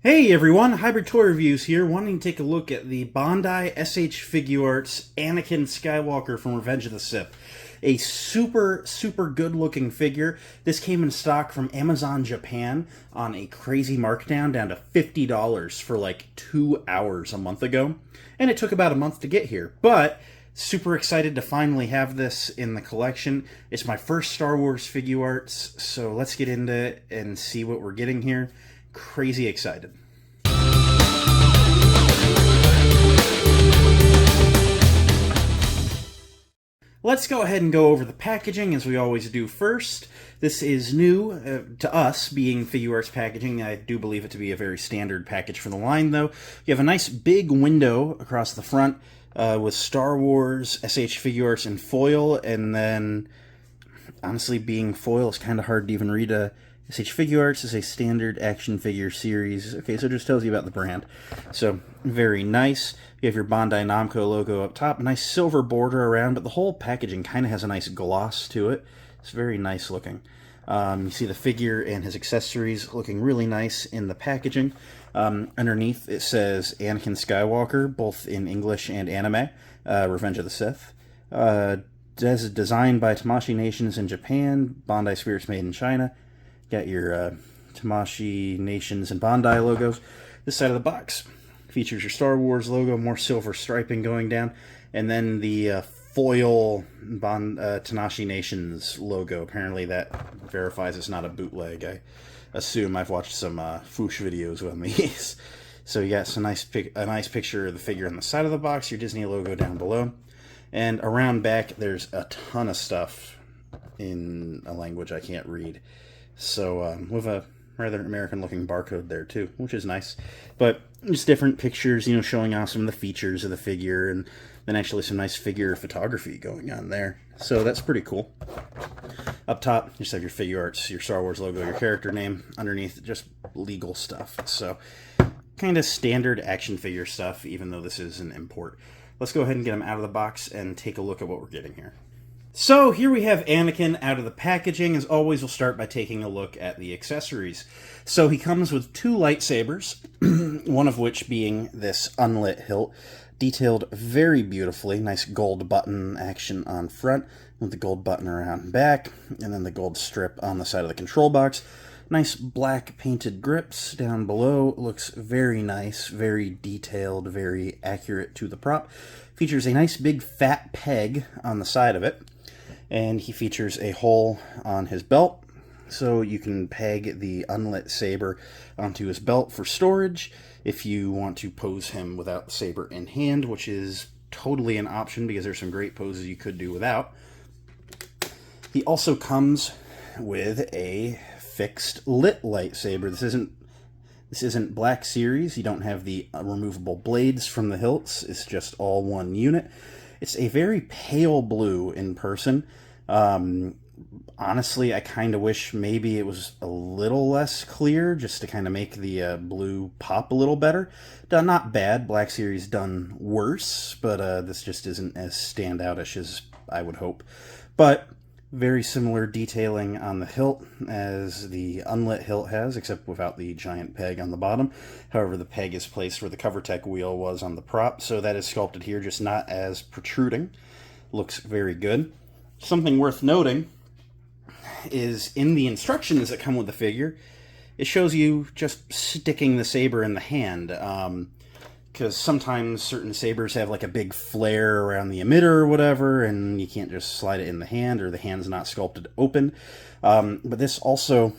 Hey everyone, Hybrid Toy Reviews here, wanting to take a look at the Bandai SH Figuarts Anakin Skywalker from Revenge of the Sith. A super good looking figure. This came in stock from Amazon Japan on a crazy markdown down to $50 for like 2 hours a month ago. And it took about a month to get here, but super excited to finally have this in the collection. It's my first Star Wars Figuarts, so let's get into it and see what we're getting here. Crazy excited. Let's go ahead and go over the packaging as we always do first. This is new to us, being Figuarts packaging. I do believe it to be a very standard package for the line, though. You have a nice big window across the front with Star Wars, SH Figuarts, and foil, and then, honestly, being foil is kind of hard to even read. SH Figuarts is a standard action figure series. Okay, so it just tells you about the brand. So, very nice. You have your Bandai Namco logo up top. A nice silver border around, but the whole packaging kind of has a nice gloss to it. It's very nice looking. You see the figure and his accessories looking really nice in the packaging. Underneath it says Anakin Skywalker, both in English and anime. Revenge of the Sith. Designed by Tamashii Nations in Japan. Bandai Spirits made in China. Got your Tamashii Nations and Bandai logos. This side of the box features your Star Wars logo, more silver striping going down, and then the foil Tamashii Nations logo. Apparently that verifies it's not a bootleg. I assume I've watched some Foosh videos on these. So you got a nice picture of the figure on the side of the box, your Disney logo down below, and around back there's a ton of stuff in a language I can't read. So with a rather American-looking barcode there too, which is nice. But just different pictures, you know, showing off some of the features of the figure, and then actually some nice figure photography going on there. So that's pretty cool. Up top, you just have your Figuarts, your Star Wars logo, your character name. Underneath, just legal stuff. So kind of standard action figure stuff, even though this is an import. Let's go ahead and get them out of the box and take a look at what we're getting here. So here we have Anakin out of the packaging. As always, we'll start by taking a look at the accessories. So he comes with two lightsabers, one of which being this unlit hilt, detailed very beautifully. Nice gold button action on front, with the gold button around back, and then the gold strip on the side of the control box. Nice black painted grips down below. Looks very nice, very detailed, very accurate to the prop. Features a nice big fat peg on the side of it. And he features a hole on his belt, so you can peg the unlit saber onto his belt for storage if you want to pose him without the saber in hand, which is totally an option because there's some great poses you could do without. He also comes with a fixed lit lightsaber. This isn't Black Series. You don't have the removable blades from the hilts. It's just all one unit. It's a very pale blue in person. Honestly, I kind of wish maybe it was a little less clear, just to kind of make the blue pop a little better. Not bad. Black Series done worse, but this just isn't as standoutish as I would hope. But very similar detailing on the hilt as the unlit hilt has, except without the giant peg on the bottom. However, the peg is placed where the CoverTech wheel was on the prop, so that is sculpted here, just not as protruding. Looks very good. Something worth noting is in the instructions that come with the figure, it shows you just sticking the saber in the hand. Because sometimes certain sabers have like a big flare around the emitter or whatever, and you can't just slide it in the hand, or the hand's not sculpted open. But this also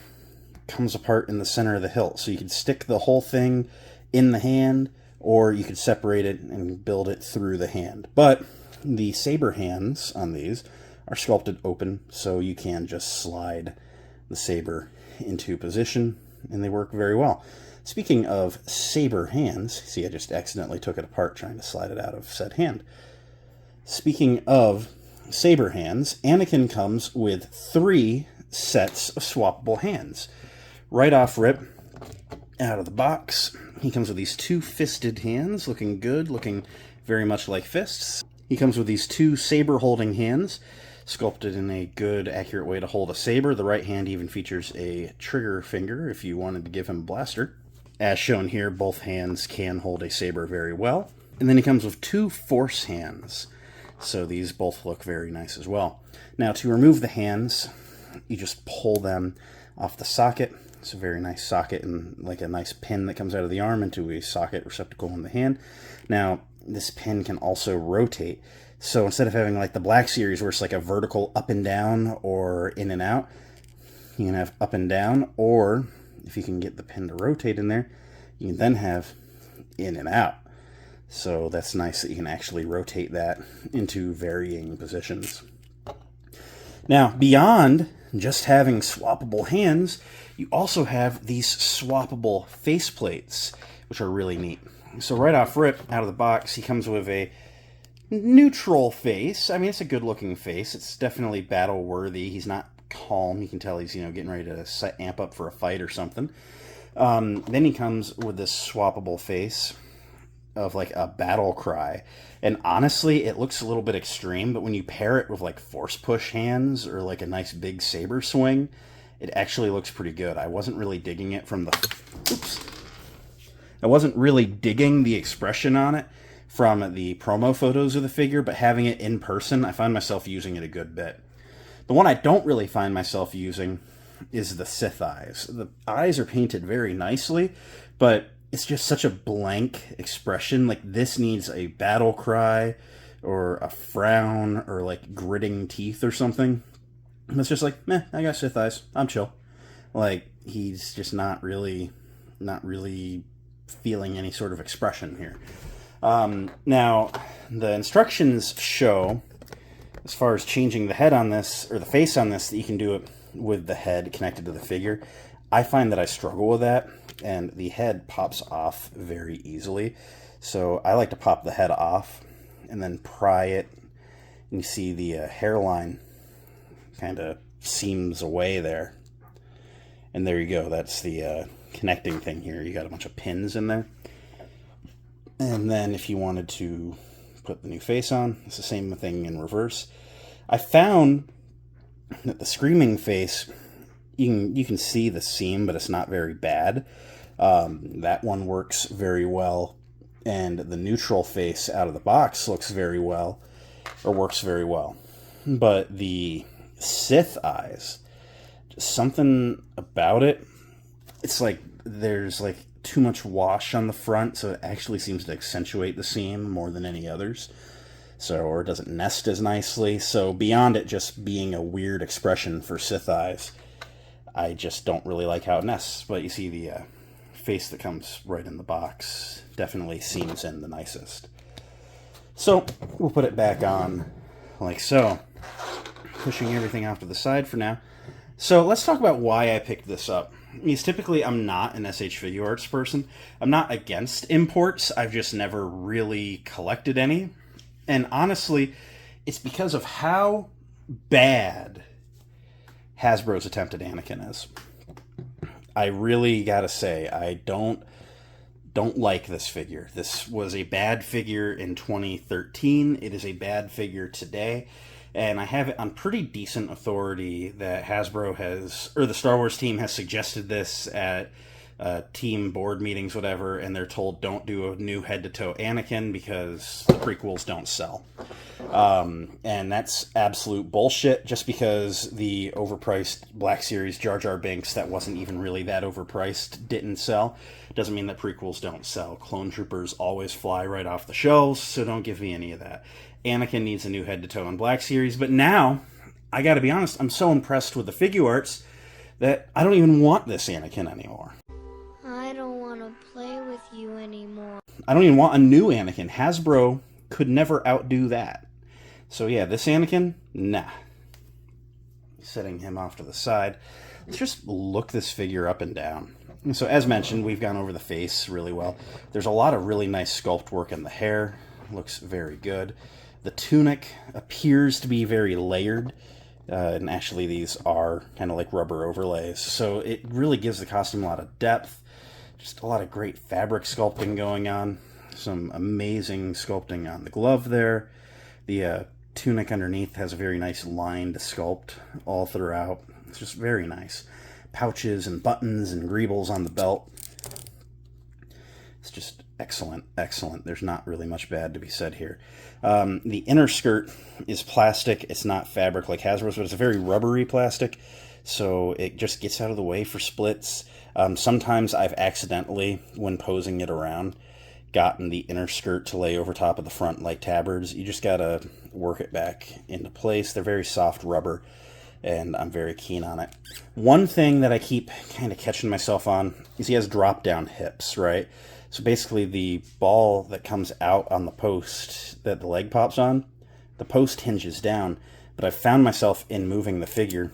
comes apart in the center of the hilt, so you could stick the whole thing in the hand, or you could separate it and build it through the hand. But the saber hands on these are sculpted open, so you can just slide the saber into position, and they work very well. Speaking of saber hands, see, I just accidentally took it apart trying to slide it out of said hand. Speaking of saber hands, Anakin comes with 3 sets of swappable hands. Right off rip, out of the box, he comes with these 2 fisted hands, looking good, looking very much like fists. He comes with these 2 saber-holding hands, sculpted in a good, accurate way to hold a saber. The right hand even features a trigger finger if you wanted to give him a blaster. As shown here, both hands can hold a saber very well. And then he comes with 2 force hands. So these both look very nice as well. Now to remove the hands, you just pull them off the socket. It's a very nice socket and like a nice pin that comes out of the arm into a socket receptacle in the hand. Now this pin can also rotate. So instead of having like the Black Series where it's like a vertical up and down or in and out, you can have up and down, or if you can get the pin to rotate in there, you can then have in and out. So that's nice that you can actually rotate that into varying positions. Now, beyond just having swappable hands, you also have these swappable faceplates, which are really neat. So right off rip, out of the box, he comes with a neutral face. I mean, it's a good-looking face. It's definitely battle-worthy. He's not calm. You can tell he's, getting ready to amp up for a fight or something. Then he comes with this swappable face of like a battle cry, and honestly it looks a little bit extreme, but when you pair it with like force push hands or like a nice big saber swing, it actually looks pretty good. I wasn't really digging it from the I wasn't really digging the expression on it from the promo photos of the figure, but having it in person, I find myself using it a good bit. The one I don't really find myself using is the Sith eyes. The eyes are painted very nicely, but it's just such a blank expression. Like, this needs a battle cry or a frown or like gritting teeth or something. And it's just like, meh, I got Sith eyes. I'm chill. Like, he's just not really feeling any sort of expression here. Now, the instructions show, as far as changing the head on this, or the face on this, that you can do it with the head connected to the figure. I find that I struggle with that, and the head pops off very easily. So I like to pop the head off and then pry it, and you see the hairline kind of seams away there. And there you go. That's the connecting thing here. You got a bunch of pins in there. And then if you wanted to put the new face on, it's the same thing in reverse. I found that the screaming face, you can see the seam, but it's not very bad. That one works very well, and the neutral face out of the box looks very well, or works very well. But the Sith eyes, just something about it, it's like there's like too much wash on the front, so it actually seems to accentuate the seam more than any others. So, or it doesn't nest as nicely. So beyond it just being a weird expression for Sith eyes, I just don't really like how it nests. But you see the face that comes right in the box definitely seams in the nicest. So we'll put it back on like so, pushing everything off to the side for now. So let's talk about why I picked this up. Because typically I'm not an SH Figuarts person. I'm not against imports. I've just never really collected any. And honestly, it's because of how bad Hasbro's attempt at Anakin is. I really gotta say, I don't like this figure. This was a bad figure in 2013. It is a bad figure today. And I have it on pretty decent authority that Hasbro has, or the Star Wars team has suggested this at team board meetings, whatever, and they're told don't do a new head-to-toe Anakin because the prequels don't sell. And that's absolute bullshit. Just because the overpriced Black Series Jar Jar Binks that wasn't even really that overpriced didn't sell doesn't mean that prequels don't sell. Clone Troopers always fly right off the shelves, so don't give me any of that. Anakin needs a new head-to-toe in Black Series, but now, I gotta be honest, I'm so impressed with the Figuarts that I don't even want this Anakin anymore. I don't want to play with you anymore. I don't even want a new Anakin. Hasbro could never outdo that. So yeah, this Anakin, nah. Setting him off to the side. Let's just look this figure up and down. And so as mentioned, we've gone over the face really well. There's a lot of really nice sculpt work in the hair. Looks very good. The tunic appears to be very layered. And actually these are kind of like rubber overlays. So it really gives the costume a lot of depth. Just a lot of great fabric sculpting going on. Some amazing sculpting on the glove there. The tunic underneath has a very nice lined sculpt all throughout. It's just very nice. Pouches and buttons and greebles on the belt. It's just excellent, excellent. There's not really much bad to be said here. The inner skirt is plastic. It's not fabric like Hasbro's, but it's a very rubbery plastic, so it just gets out of the way for splits. Sometimes I've accidentally, when posing it around, gotten the inner skirt to lay over top of the front like tabards. You just gotta work it back into place. They're very soft rubber, and I'm very keen on it. One thing that I keep kind of catching myself on is he has drop-down hips, right? So basically the ball that comes out on the post that the leg pops on, the post hinges down, but I've found myself in moving the figure,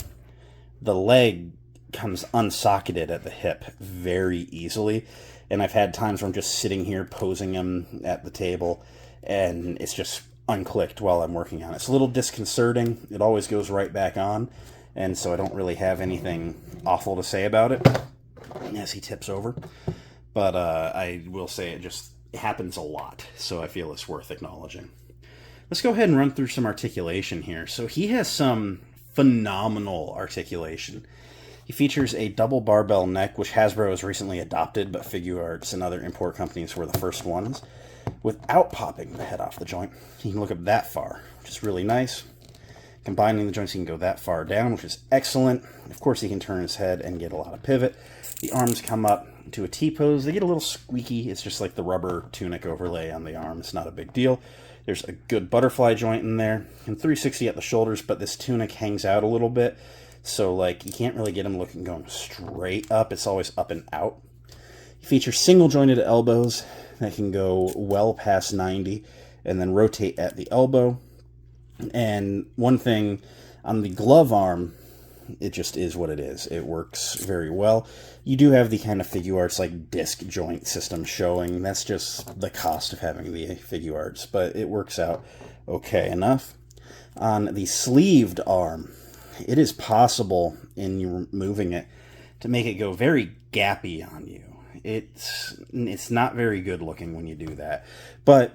the leg comes unsocketed at the hip very easily, and I've had times where I'm just sitting here posing him at the table, and it's just unclicked while I'm working on it. It's a little disconcerting. It always goes right back on, and so I don't really have anything awful to say about it as he tips over. But I will say it happens a lot, so I feel it's worth acknowledging. Let's go ahead and run through some articulation here. So he has some phenomenal articulation. He features a double barbell neck, which Hasbro has recently adopted, but Figuarts and other import companies were the first ones, without popping the head off the joint. He can look up that far, which is really nice. Combining the joints, he can go that far down, which is excellent. Of course, he can turn his head and get a lot of pivot. The arms come up to a T-pose. They get a little squeaky. It's just like the rubber tunic overlay on the arm. It's not a big deal. There's a good butterfly joint in there, and 360 at the shoulders, but this tunic hangs out a little bit, so like you can't really get him looking going straight up. It's always up and out. He features single jointed elbows that can go well past 90 and then rotate at the elbow. And one thing on the glove arm, it just is what it is. It works very well. You do have the kind of Figuarts like disc joint system showing. That's just the cost of having the Figuarts, but it works out okay enough. On the sleeved arm, it is possible in you moving it to make it go very gappy on you. It's not very good looking when you do that, but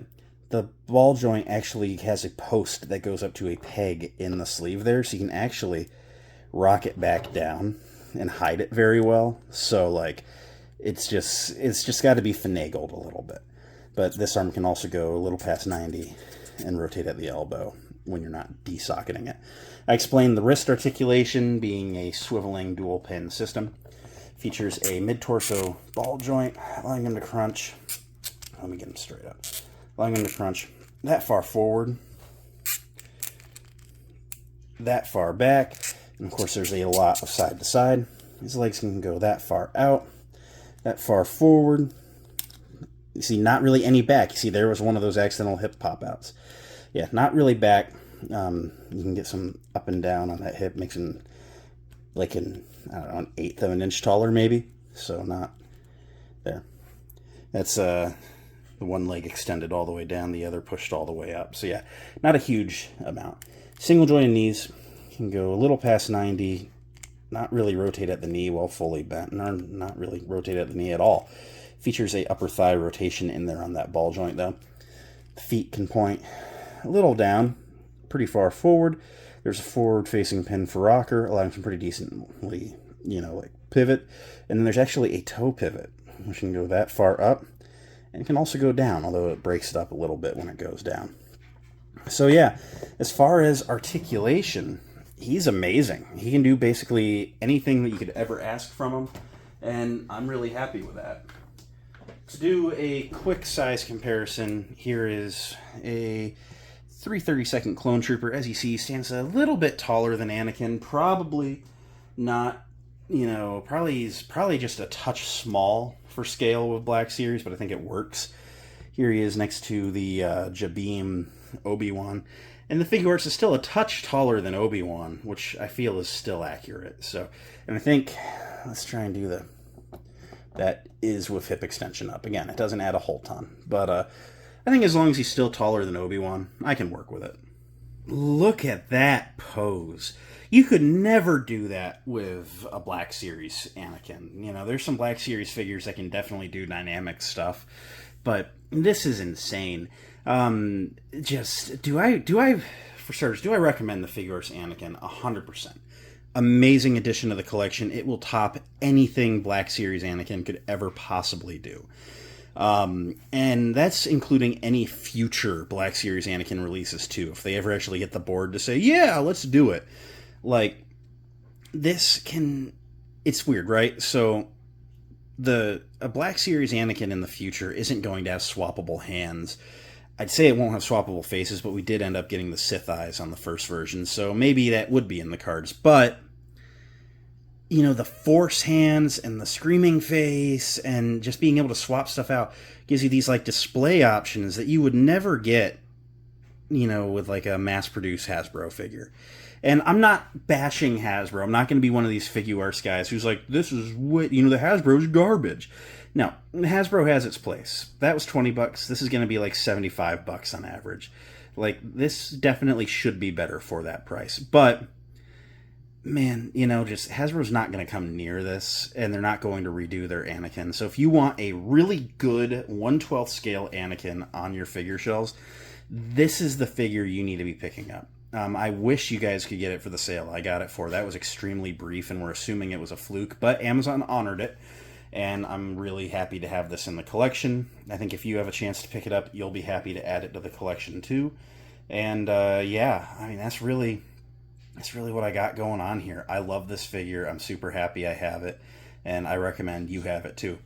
the ball joint actually has a post that goes up to a peg in the sleeve there, so you can actually rock it back down and hide it very well. So like it's just got to be finagled a little bit. But this arm can also go a little past 90 and rotate at the elbow when you're not de-socketing it. I explained the wrist articulation being a swiveling dual pin system. Features a mid-torso ball joint, allowing him to crunch. Let me get him straight up. Allowing him to crunch that far forward, that far back, and of course there's a lot of side to side. His legs can go that far out, that far forward. You see, not really any back. You see, there was one of those accidental hip pop-outs. Yeah, not really back. You can get some up and down on that hip, makes him like I don't know, an eighth of an inch taller maybe. So not there. That's the one leg extended all the way down, the other pushed all the way up. So yeah, not a huge amount. Single jointed knees can go a little past 90, not really rotate at the knee while fully bent, not really rotate at the knee at all. Features a upper thigh rotation in there on that ball joint though. The feet can point a little down, pretty far forward. There's a forward facing pin for rocker, allowing some pretty decently, like pivot. And then there's actually a toe pivot, which can go that far up. And it can also go down, although it breaks it up a little bit when it goes down. So yeah, as far as articulation, he's amazing. He can do basically anything that you could ever ask from him, and I'm really happy with that. To do a quick size comparison, here is a 332nd Clone Trooper. As you see, he stands a little bit taller than Anakin. Probably not, he's probably just a touch small for scale with Black Series, but I think it works. Here he is next to the Jabeam Obi-Wan. And the Figuarts is still a touch taller than Obi-Wan, which I feel is still accurate. So, and I think, let's try and do that is with hip extension up. Again, it doesn't add a whole ton, but I think as long as he's still taller than Obi-Wan, I can work with it. Look at that pose. You could never do that with a Black Series Anakin. There's some Black Series figures that can definitely do dynamic stuff, but this is insane. Do I recommend the Figuarts Anakin? 100%. Amazing addition to the collection. It will top anything Black Series Anakin could ever possibly do. And that's including any future Black Series Anakin releases too, if they ever actually get the board to say, yeah, let's do it. Like, this can... It's weird, right? So, a Black Series Anakin in the future isn't going to have swappable hands. I'd say it won't have swappable faces, but we did end up getting the Sith eyes on the first version, so maybe that would be in the cards. But, you know, the Force hands and the screaming face and just being able to swap stuff out gives you these, like, display options that you would never get, you know, with, like, a mass-produced Hasbro figure. And I'm not bashing Hasbro. I'm not going to be one of these Figuarts guys who's like, this is what, you know, the Hasbro's garbage. No, Hasbro has its place. That was $20. This is going to be like $75 on average. Like, this definitely should be better for that price. But, man, you know, just Hasbro's not going to come near this, and they're not going to redo their Anakin. So if you want a really good 1/12 scale Anakin on your figure shelves, this is the figure you need to be picking up. I wish you guys could get it for the sale I got it for. That was extremely brief, and we're assuming it was a fluke, but Amazon honored it. And I'm really happy to have this in the collection. I think if you have a chance to pick it up, you'll be happy to add it to the collection too. And yeah, I mean, that's really what I got going on here. I love this figure. I'm super happy I have it, and I recommend you have it too.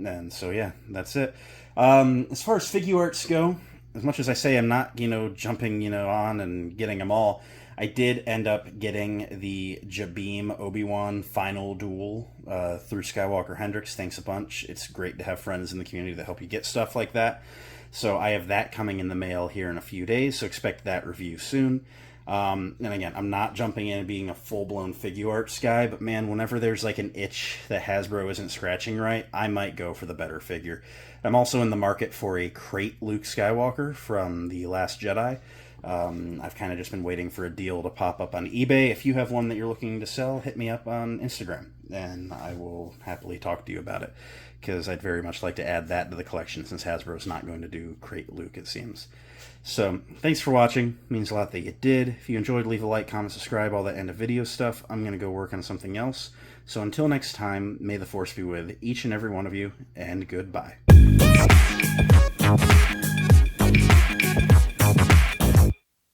And so yeah, that's it. As far as Figuarts go, as much as I say I'm not, you know, jumping, you know, on and getting them all, I did end up getting the Jabeam Obi-Wan final duel through Skywalker Hendrix. Thanks a bunch. It's great to have friends in the community that help you get stuff like that. So I have that coming in the mail here in a few days, so expect that review soon. And again, I'm not jumping in and being a full-blown Figuarts guy, but man, whenever there's like an itch that Hasbro isn't scratching right, I might go for the better figure. I'm also in the market for a crate Luke Skywalker from The Last Jedi. I've kind of just been waiting for a deal to pop up on eBay. If you have one that you're looking to sell, hit me up on Instagram, and I will happily talk to you about it, because I'd very much like to add that to the collection, since Hasbro's not going to do crate Luke, it seems. So, thanks for watching. It means a lot that you did. If you enjoyed, leave a like, comment, subscribe, all that end of video stuff. I'm going to go work on something else. So until next time, may the Force be with each and every one of you, and goodbye.